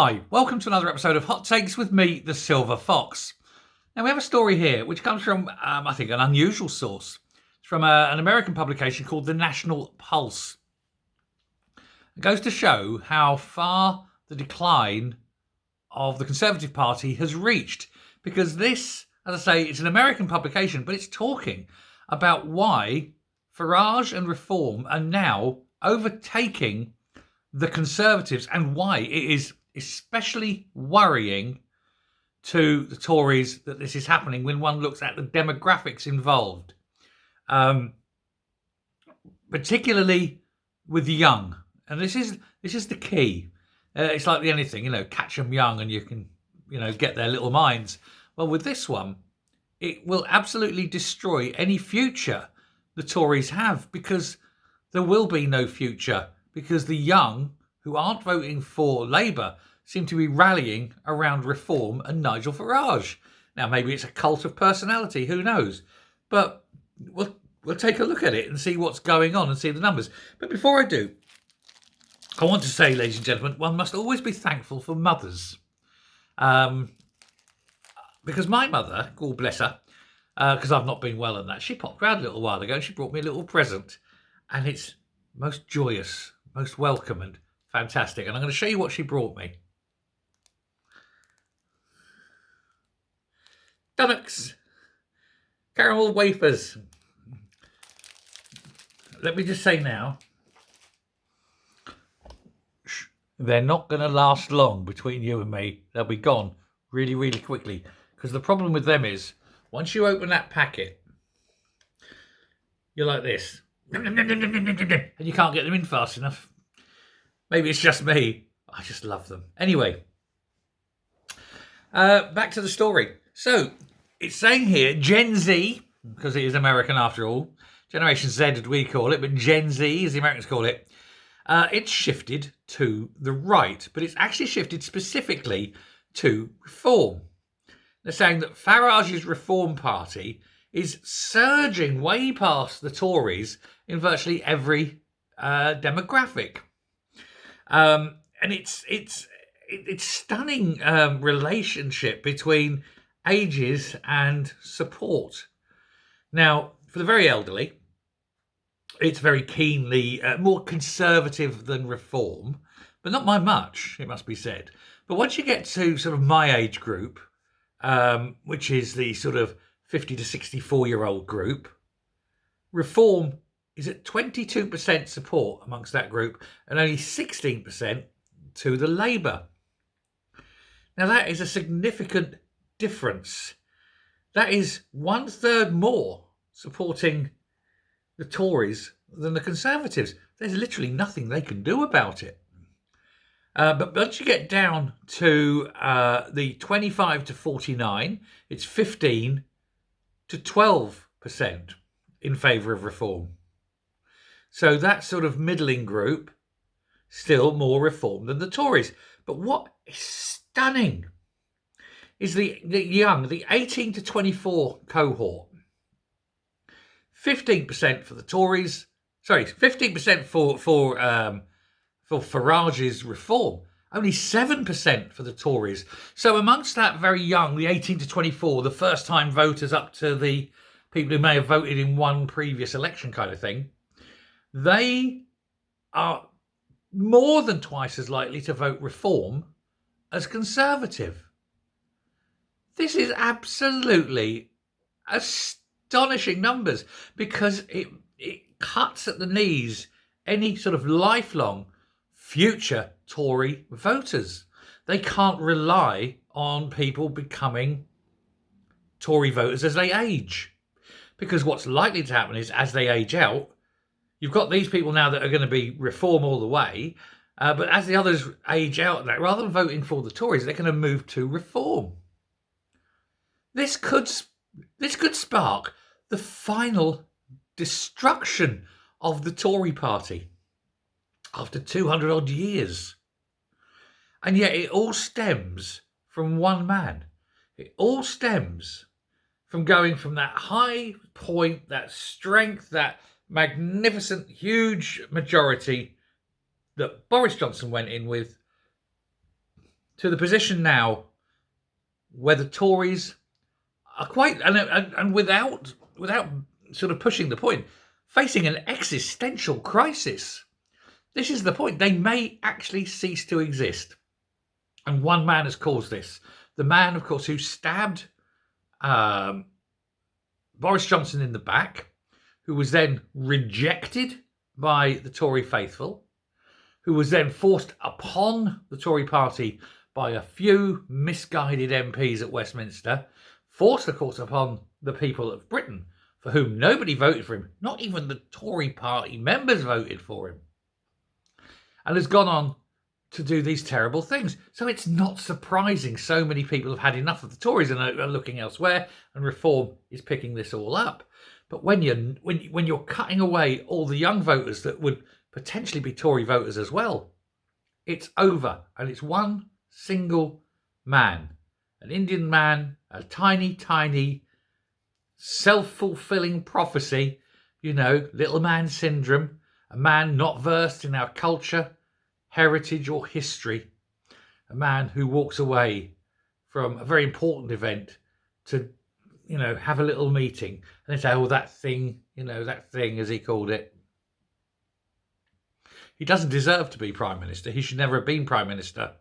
Hi, welcome to another episode of Hot Takes with me, the Silver Fox. Now, we have a story here which comes from, I think, an unusual source. It's from an American publication called The National Pulse. It goes to show how far the decline of the Conservative Party has reached. Because this, as I say, it's an American publication, but it's talking about why Farage and Reform are now overtaking the Conservatives and why it is especially worrying to the Tories that this is happening when one looks at the demographics involved, particularly with the young. And this is the key. It's like the anything, catch them young and you can, get their little minds. Well, with this one, it will absolutely destroy any future the Tories have, because there will be no future, because the young who aren't voting for Labour seem to be rallying around Reform and Nigel Farage. Now, maybe it's a cult of personality, who knows? But we'll take a look at it and see what's going on and see the numbers. But before I do, I want to say, ladies and gentlemen, one must always be thankful for mothers. Because my mother, God bless her, because I've not been well and that, she popped round a little while ago and she brought me a little present. And it's most joyous, most welcome and fantastic. And I'm going to show you what she brought me. Sunak caramel wafers. Let me just say now, they're not going to last long between you and me. They'll be gone really, really quickly. Because the problem with them is, once you open that packet, you're like this. And you can't get them in fast enough. Maybe it's just me. I just love them. Anyway, back to the story. So, it's saying here, Gen Z, because it is American after all, Generation Z as we call it, but Gen Z as the Americans call it, it's shifted to the right, but it's actually shifted specifically to Reform. They're saying that Farage's Reform Party is surging way past the Tories in virtually every demographic. And it's stunning relationship between ages and support. Now, for the very elderly, it's very keenly more conservative than Reform, but not by much, it must be said. But once you get to sort of my age group, which is the sort of 50 to 64-year-old group, Reform is at 22% support amongst that group and only 16% to the Labour. Now, that is a significant difference. That is 1/3 more supporting the Tories than the Conservatives. There's literally nothing they can do about it. But once you get down to the 25 to 49, it's 15 to 12% in favour of Reform. So that sort of middling group, still more Reform than the Tories. But what is stunning is the young, the 18 to 24 cohort. 15% for the Tories. Sorry, 15% for Farage's Reform. Only 7% for the Tories. So amongst that very young, the 18 to 24, the first-time voters up to the people who may have voted in one previous election kind of thing, they are more than twice as likely to vote Reform as Conservative. This is absolutely astonishing numbers, because it cuts at the knees any sort of lifelong future Tory voters. They can't rely on people becoming Tory voters as they age, because what's likely to happen is, as they age out, you've got these people now that are going to be Reform all the way, but as the others age out, that rather than voting for the Tories, they're going to move to Reform. This could spark the final destruction of the Tory party after 200 odd years. And yet it all stems from one man. It all stems from going from that high point, that strength, that magnificent, huge majority that Boris Johnson went in with, to the position now where the Tories are quite, and without sort of pushing the point, facing an existential crisis. This is the point. They may actually cease to exist. And one man has caused this. The man, of course, who stabbed Boris Johnson in the back, who was then rejected by the Tory faithful, who was then forced upon the Tory party by a few misguided MPs at Westminster, forced, of course, upon the people of Britain, for whom nobody voted for him, not even the Tory party members voted for him, and has gone on to do these terrible things. So it's not surprising so many people have had enough of the Tories and are looking elsewhere, and Reform is picking this all up. But when you're cutting away all the young voters that would potentially be Tory voters as well, it's over. And it's one single man, an Indian man, a tiny, tiny, self-fulfilling prophecy, little man syndrome, a man not versed in our culture, heritage or history, a man who walks away from a very important event to, have a little meeting and then say, oh, that thing, as he called it. He doesn't deserve to be Prime Minister. He should never have been Prime Minister.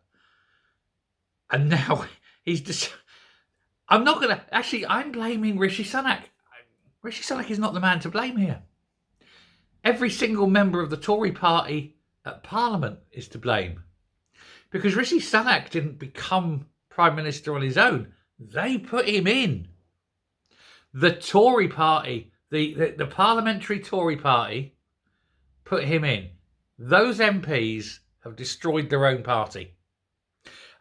And now he's just... I'm blaming Rishi Sunak. Rishi Sunak is not the man to blame here. Every single member of the Tory party at Parliament is to blame. Because Rishi Sunak didn't become Prime Minister on his own. They put him in. The Tory party, the parliamentary Tory party, put him in. Those MPs have destroyed their own party.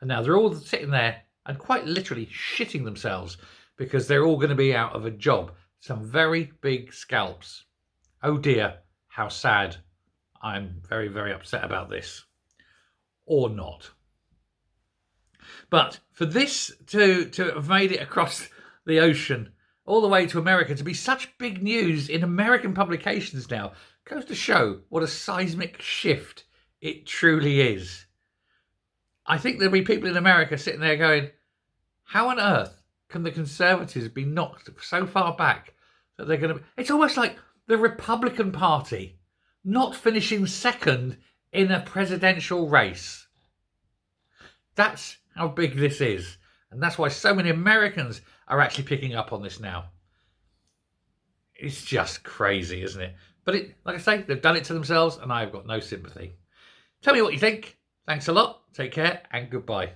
And now they're all sitting there and quite literally shitting themselves because they're all going to be out of a job. Some very big scalps. Oh dear, how sad. I'm very, very upset about this. Or not. But for this to have made it across the ocean, all the way to America, to be such big news in American publications now, goes to show what a seismic shift it truly is. I think there'll be people in America sitting there going, how on earth can the Conservatives be knocked so far back that they're going to... It's almost like the Republican Party not finishing second in a presidential race. That's how big this is. And that's why so many Americans are actually picking up on this now. It's just crazy, isn't it? But like I say, they've done it to themselves and I've got no sympathy. Tell me what you think. Thanks a lot. Take care and goodbye.